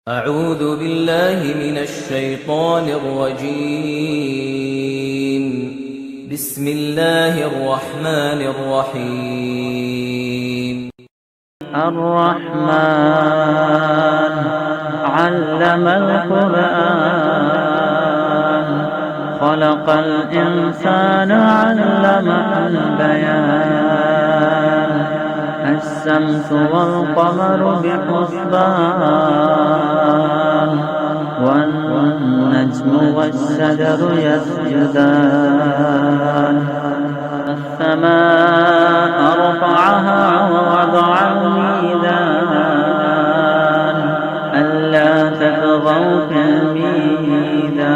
أعوذ بالله من الشيطان الرجيم. بسم الله الرحمن الرحيم. الرحمن علم القرآن خلق الإنسان علمه البيان الشمس والقمر بحسبان والنجم والشجر يسجدان السماء رفعها ووضع الميزان ألا تطغوا في الميزان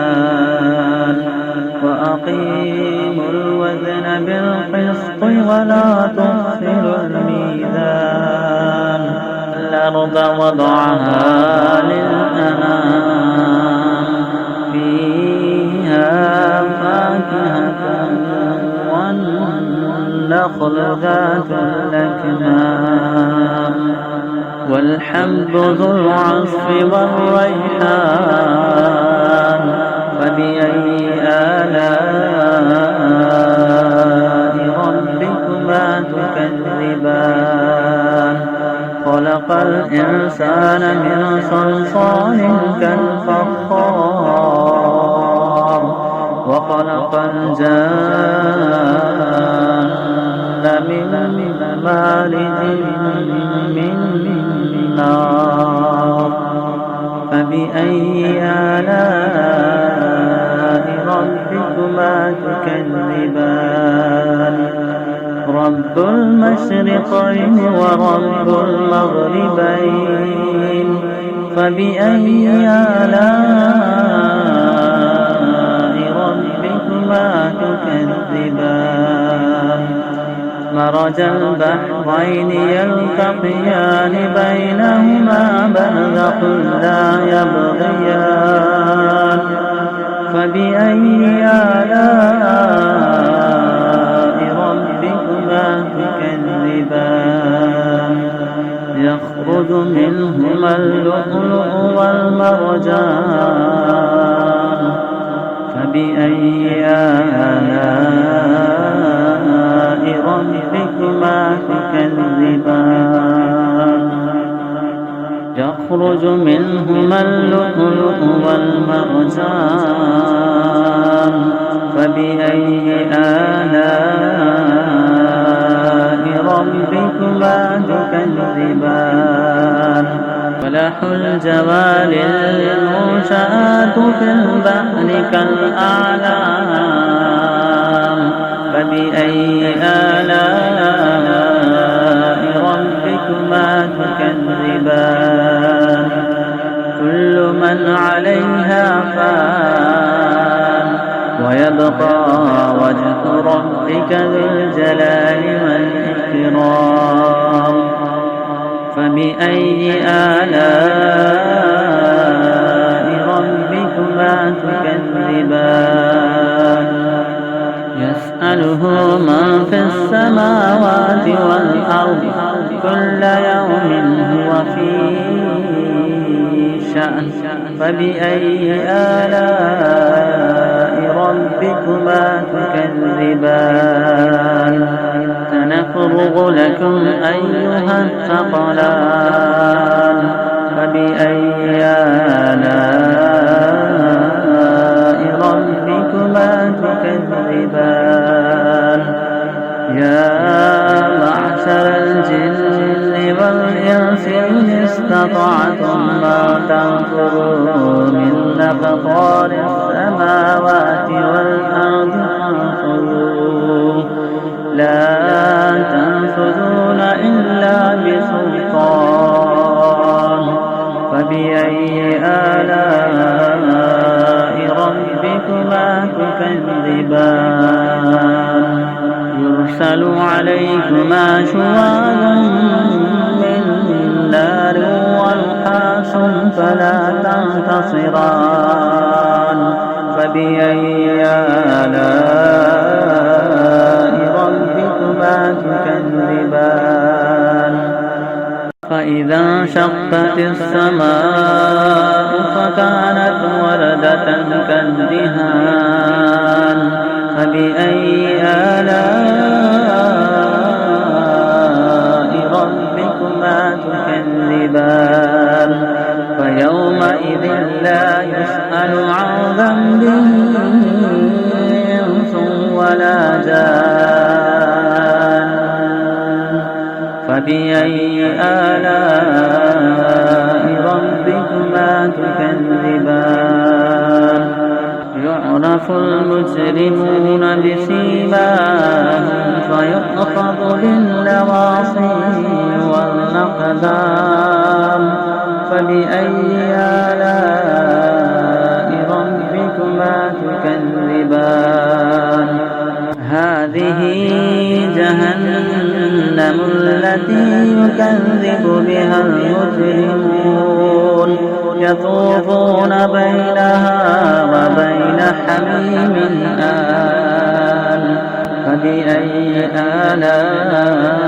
وأقيموا الوزن بالقسط ولا تخسروا الميزان الأرض وضعها للأنام فيها فاكهة والنخل ذات الأكمام والحب ذو العصف والريحان فبأي آلاء ربكما تكذبان خلق الإنسان من صلصال كالفخار وخلق الجان من مارج من نار فبأي آلاء ربكما تكذبان رب المشرقين ورب المغربين فبأي آلاء ربكما تكذبان مرج البحرين يلتقيان بينهما برزخ لا يبغيان فبأي آلاء ربكما تكذبان يخرج منهما اللؤلؤ والمرجان فبأي آلاء ربكما تكذبان يخرج منهما اللؤلؤ والمرجان فبأي آلاء ربكما تكذبان وله الجوار المنشآت في البحر كالأعلام فبأي آلاء ربكما تكذبان كل من عليها فان ويبقى وجه ربك ذو الجلال والإكرام فبأي آلاء ربكما تكذبان يسأله من في السماوات والأرض كل يوم هو في شأن فبأي آلاء ربكما تكذبان سنفرغ لكم أيها الثقلان فبأي آلاء ربكما تكذبان يا معشر الجن والإنس إن استطعتم ما تنفروا من أقطار السماوات والأرض فانفروا لا تنفذون إلا بسلطان فبأي آلاء ربكما تكذبان يرسل عليكما شواظ من نار ونحاس فلا تنتصران فبأي آلاء ربكما تكذبان فإذا انشقت السماء كانت وردة كالدهان فبأي آلاء ربكما تكذبان فيومئذ لا يسأل عن ذنبه إنس ولا جان فبأي آلاء ربكما تكذبان يعرف المجرمون بسيماهم فيؤخذ بالنواصي والأقدام فبأي آلاء ربكما تكذبان هذه جهنم التي يكذب بها المجرمون يطوفون بينها وبين حميم آن فبأي آلاء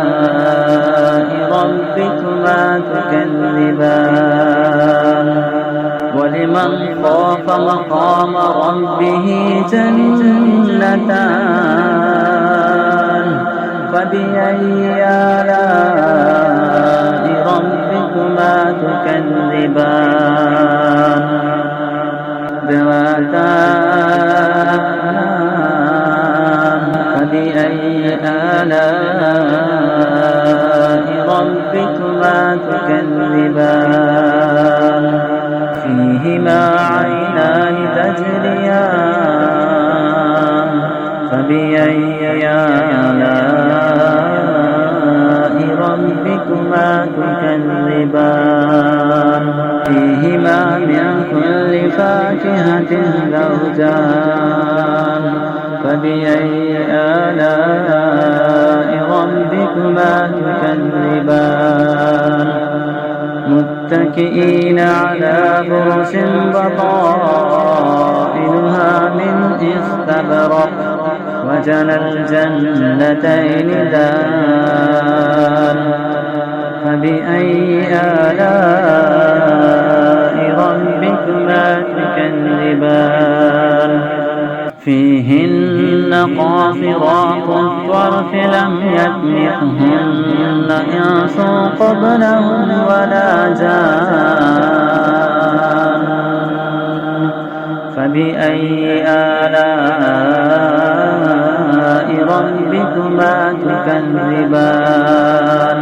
ربكما تكذبان ولمن خاف مقام ربه جنتان فبأي آلاء ربكما تكذبان ذواتا أفنان فبأي آلاء ربكما تكذبان فيهما عينان تجريان فبأي آلاء ربكما تكذبان فيهما من كل فاكهة زوجان فبأي آلاء ربكما تكذبان متكئين على فرش بطائنها من استبرق وجنى الجنتين دان فبأي آلاء ربكما تكذبان فيهن قاصرات الطرف لم يطمثهن إنس قبلهم ولا جان فبأي آلاء ربكما تكذبان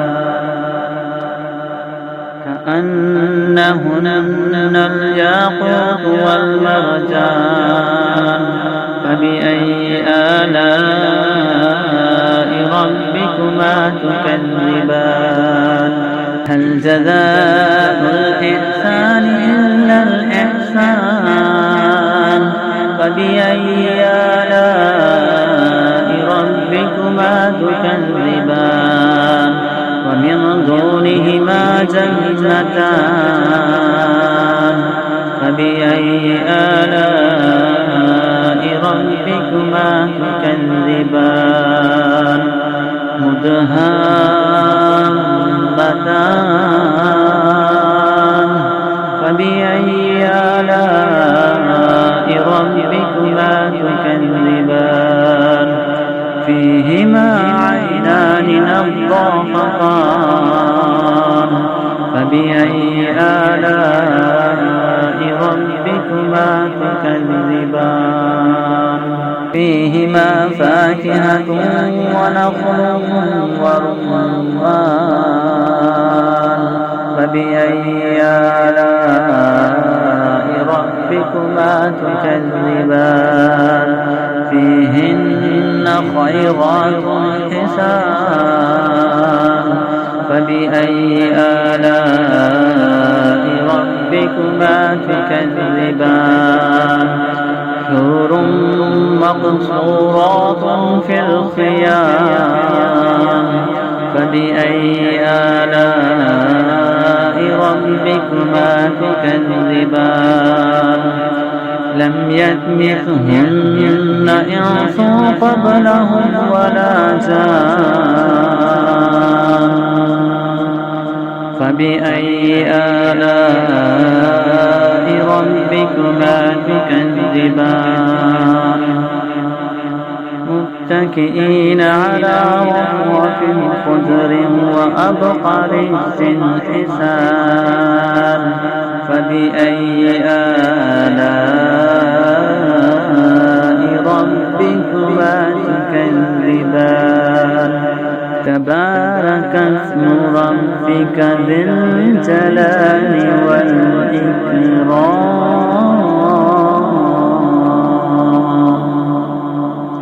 كأنهن الياقوت والمرجان فبأي آلاء ربكما تكذبان هل جزاء الإحسان إلا الإحسان فبأي آلاء ربكما تكذبان ومن دونهما جنتان فبأي آلاء ربكما تكذبان مدهامتان فبأي آلاء ربكما تكذبان فيهما عينان نضاختان فبأي آلاء ربكما تكذبان فيهما فاكهة ونخل ورمان فبأي آلاء ربكما تكذبان فيهن خيرات حسان فبأي آلاء ربكما تكذبان حور مقصورات في الخيام فبأي آلاء ربكما تكذبان لم يطمثهن إنس قبلهم ولا جان فبأي آلاء ربكما ربكما تكذبان متكئين على رفرف خضر وأبقر حسان فبأي آلاء ربكما تكذبان تبارك اسم ربك ذي الجلال والإكرام